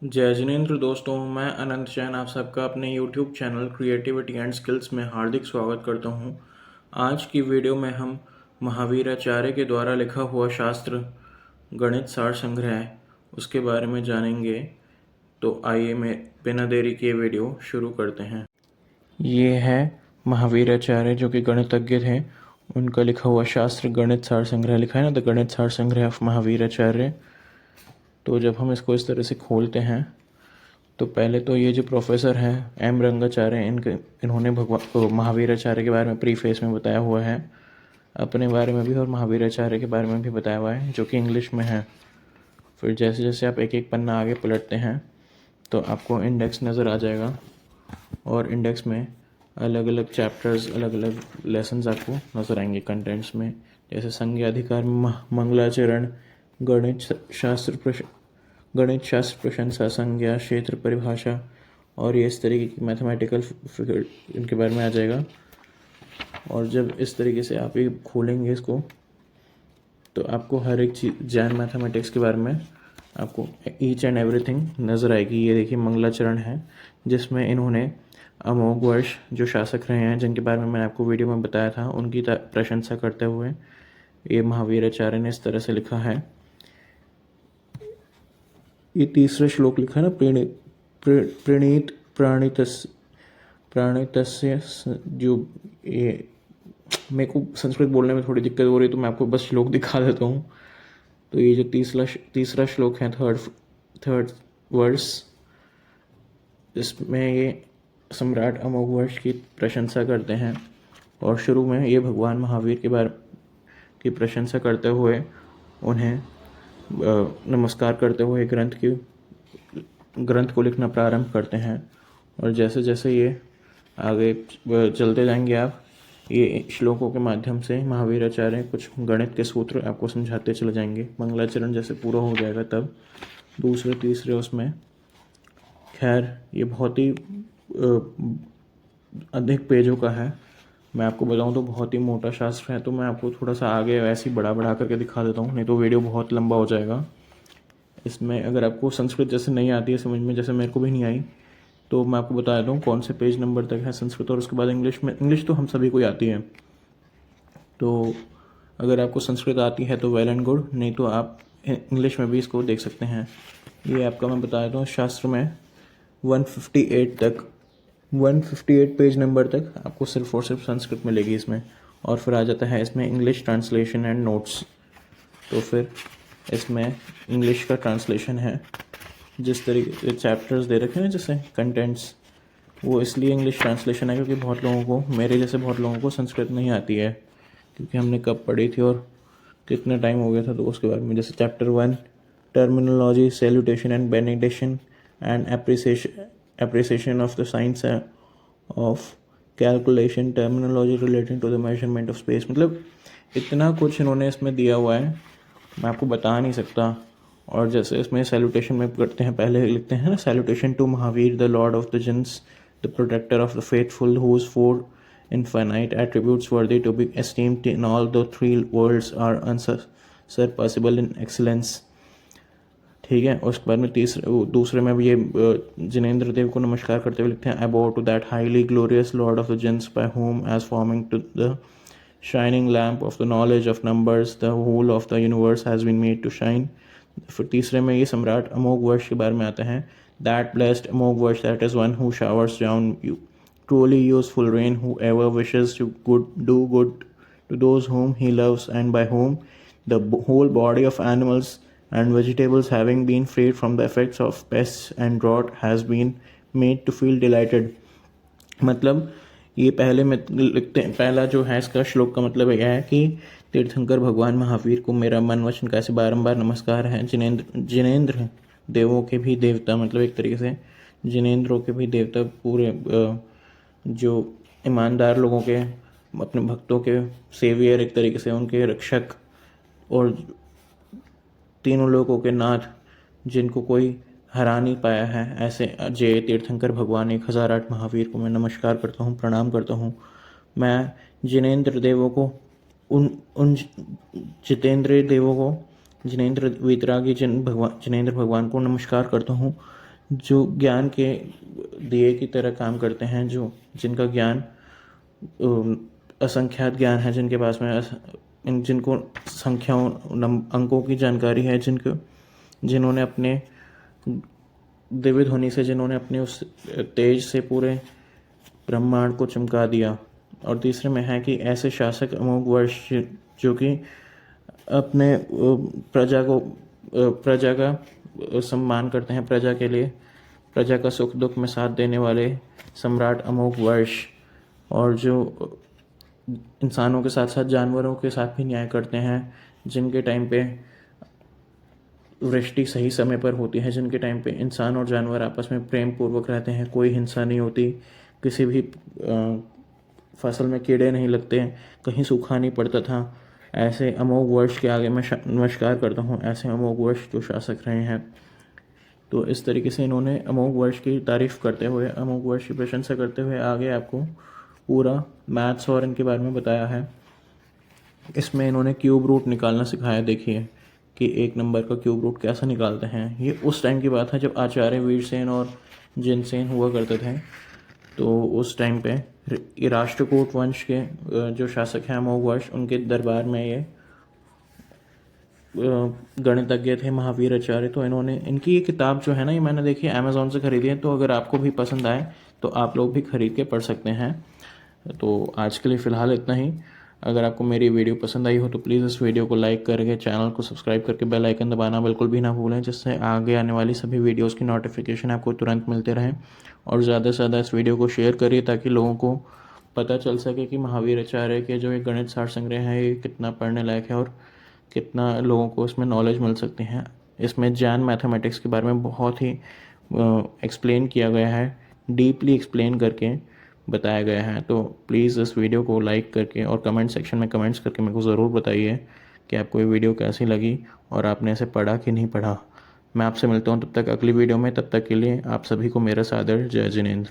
जय जिनेंद्र दोस्तों, मैं अनंत जैन आप सबका अपने YouTube channel creativity and skills में हार्दिक स्वागत करता हूं। आज की वीडियो में हम महावीराचार्य के द्वारा लिखा हुआ शास्त्र गणित सार संग्रह उसके बारे में जानेंगे। तो आइए मैं बिना देरी किए वीडियो शुरू करते हैं। ये है महावीराचार्य जो कि गणितज्ञ थे, उनका लिखा हुआ शास्त्र गणित सार संग्रह लिखा है ना, द गणित सार संग्रह ऑफ महावीराचार्य। तो जब हम इसको इस तरह से खोलते हैं तो पहले तो ये जो प्रोफेसर हैं एम रंगाचार्य, इन्होंने भगवान महावीराचार्य के बारे में प्रीफेस में बताया हुआ है, अपने बारे में भी और महावीराचार्य के बारे में भी बताया हुआ है, जो कि इंग्लिश में है। फिर जैसे जैसे आप एक एक पन्ना आगे पलटते हैं तो आपको इंडेक्स नज़र आ जाएगा और इंडेक्स में अलग अलग चैप्टर्स, अलग अलग लेसन्स आपको नज़र आएंगे कंटेंट्स में। जैसे संज्ञा अधिकार, मंगलाचरण, गणित शास्त्र प्रशंसा, संज्ञा, क्षेत्र परिभाषा और ये इस तरीके की मैथमेटिकल फिगर इनके बारे में आ जाएगा। और जब इस तरीके से आप ये खोलेंगे इसको तो आपको हर एक चीज़ जैन मैथमेटिक्स के बारे में आपको ईच एंड एवरीथिंग नज़र आएगी। ये देखिए मंगलाचरण है, जिसमें इन्होंने अमोघ वर्ष जो शासक रहे हैं, जिनके बारे में मैंने आपको वीडियो में बताया था, उनकी प्रशंसा करते हुए ये महावीराचार्य ने इस तरह से लिखा है। ये तीसरा श्लोक लिखा है ना, प्रणीत प्राणितस्य जो ये, मेरे को संस्कृत बोलने में थोड़ी दिक्कत हो रही है तो मैं आपको बस श्लोक दिखा देता हूँ। तो ये जो तीसरा श्लोक है, थर्ड वर्स, इसमें ये सम्राट अमोघ वर्ष की प्रशंसा करते हैं और शुरू में ये भगवान महावीर के बारे की प्रशंसा करते हुए उन्हें नमस्कार करते हुए ग्रंथ को लिखना प्रारंभ करते हैं। और जैसे जैसे ये आगे चलते जाएंगे आप, ये श्लोकों के माध्यम से महावीराचार्य कुछ गणित के सूत्र आपको समझाते चले जाएंगे। मंगलाचरण जैसे पूरा हो जाएगा तब दूसरे तीसरे उसमें, खैर ये बहुत ही अधिक पेजों का है। मैं आपको बताऊं तो बहुत ही मोटा शास्त्र है, तो मैं आपको थोड़ा सा आगे वैसे ही बढ़ा करके दिखा देता हूँ, नहीं तो वीडियो बहुत लंबा हो जाएगा। इसमें अगर आपको संस्कृत जैसे नहीं आती है समझ में, जैसे मेरे को भी नहीं आई, तो मैं आपको बता देता हूँ कौन से पेज नंबर तक है संस्कृत और उसके बाद इंग्लिश में। इंग्लिश तो हम सभी को आती है, तो अगर आपको संस्कृत आती है तो वेल एंड गुड, नहीं तो आप इंग्लिश में भी इसको देख सकते हैं। ये आपका मैं बता देता हूँ, शास्त्र में 158 पेज नंबर तक आपको सिर्फ और सिर्फ संस्कृत मिलेगी इसमें, और फिर आ जाता है इसमें इंग्लिश ट्रांसलेशन एंड नोट्स। तो फिर इसमें इंग्लिश का ट्रांसलेशन है, जिस तरीके से चैप्टर्स दे रखे हैं जैसे कंटेंट्स, वो इसलिए इंग्लिश ट्रांसलेशन है क्योंकि बहुत लोगों को, मेरे जैसे बहुत लोगों को संस्कृत नहीं आती है, क्योंकि हमने कब पढ़ी थी और कितना टाइम हो गया था, तो उसके बारे में। जैसे chapter 1 terminology, salutation and benediction and appreciation of the science of calculation, terminology relating to the measurement of space, मतलब इतना कुछ इन्होंने इसमें दिया हुआ है, मैं आपको बता नहीं सकता। और जैसे इसमें सैल्यूटेशन में करते हैं, पहले लिखते हैं ना, salutation to Mahavir the lord of the Jinas, the protector of the faithful, whose four infinite attributes worthy to be esteemed in all the three worlds are unsurpassable in excellence। ठीक है, उसके बाद में दूसरे में भी ये जिनेंद्र देव को नमस्कार करते हुए लिखते हैं, about to that highly glorious lord of the Jinas, by whom as forming to the shining lamp of the knowledge of numbers the whole of the universe has been made to shine. फिर तीसरे में ये सम्राट अमोघ वर्ष के बारे में आते हैं, दैट ब्लेस्ड अमोघ वर्ष, that is one who showers down truly useful rain, whoever wishes to do good to those whom he loves, and by whom the whole body of animals and vegetables, having been freed from the effects of pests and drought, has been made to feel delighted। मतलब ये पहले में लिखते हैं, पहला जो है इसका श्लोक का मतलब यह है कि तीर्थंकर भगवान महावीर को मेरा मन वचन कैसे बारंबार नमस्कार है। जिनेंद्र देवों के भी देवता, मतलब एक तरीके से जिनेंद्रों के भी देवता, पूरे जो ईमानदार लोगों के, अपने भक्तों के सेवियर, एक तरीके से उनके रक्षक, और तीनों लोगों के नाथ, जिनको कोई हरा नहीं पाया है, ऐसे जय तीर्थंकर भगवान 1008 महावीर को मैं नमस्कार करता हूँ, प्रणाम करता हूँ। मैं जिनेंद्र देवों को, उन जितेंद्र देवों को, जिनेंद्र वीतरागी जिनेंद्र भगवान को नमस्कार करता हूँ, जो ज्ञान के दिए की तरह काम करते हैं, जिनका ज्ञान असंख्यात ज्ञान है, जिनके पास में जिनको संख्याओं अंकों की जानकारी है, जिन्होंने अपने दिव्य ध्वनि से जिन्होंने अपने उस तेज से पूरे ब्रह्मांड को चमका दिया। और तीसरे में है कि ऐसे शासक अमोघ वर्ष जो कि अपने प्रजा का सम्मान करते हैं, प्रजा के लिए, प्रजा का सुख दुख में साथ देने वाले सम्राट अमोघ वर्ष, और जो इंसानों के साथ साथ जानवरों के साथ भी न्याय करते हैं, जिनके टाइम पे वृष्टि सही समय पर होती है, जिनके टाइम पे इंसान और जानवर आपस में प्रेम पूर्वक रहते हैं, कोई हिंसा नहीं होती, किसी भी फसल में कीड़े नहीं लगते, कहीं सूखा नहीं पड़ता था। ऐसे अमोघ वर्ष के आगे मैं नमस्कार करता हूँ, ऐसे अमोघ वर्ष जो शासक रहे हैं। तो इस तरीके से इन्होंने अमोघ वर्ष की तारीफ करते हुए, अमोघ वर्ष की प्रशंसा करते हुए आगे आपको पूरा मैथ्स और इनके बारे में बताया है। इसमें इन्होंने क्यूब रूट निकालना सिखाया। देखिए कि एक नंबर का क्यूब रूट कैसे निकालते हैं। ये उस टाइम की बात है जब आचार्य वीरसेन और जिनसेन हुआ करते थे। तो उस टाइम पे राष्ट्रकूट वंश के जो शासक हैं अमोघ वर्ष, उनके दरबार में ये गणितज्ञ थे महावीर आचार्य। तो इनकी ये किताब जो है ना, ये मैंने देखी अमेज़ॉन से ख़रीदी है। तो अगर आपको भी पसंद आए तो आप लोग भी ख़रीद के पढ़ सकते हैं। तो आज के लिए फ़िलहाल इतना ही। अगर आपको मेरी वीडियो पसंद आई हो तो प्लीज़ इस वीडियो को लाइक करके, चैनल को सब्सक्राइब करके बेल आइकन दबाना बिल्कुल भी ना भूलें, जिससे आगे आने वाली सभी वीडियोस की नोटिफिकेशन आपको तुरंत मिलते रहें। और ज़्यादा से ज़्यादा इस वीडियो को शेयर करिए ताकि लोगों को पता चल सके कि महावीर आचार्य के जो ये गणित सार संग्रह है, ये कितना पढ़ने लायक है और कितना लोगों को इसमें नॉलेज मिल सकती है। इसमें जैन मैथमेटिक्स के बारे में बहुत ही एक्सप्लेन किया गया है, डीपली एक्सप्लेन करके बताया गया है। तो प्लीज़ इस वीडियो को लाइक करके और कमेंट सेक्शन में कमेंट्स करके मेरे को ज़रूर बताइए कि आपको ये वीडियो कैसी लगी और आपने इसे पढ़ा कि नहीं पढ़ा। मैं आपसे मिलता हूँ तब तक अगली वीडियो में। तब तक के लिए आप सभी को मेरा सादर जय जिनेंद्र।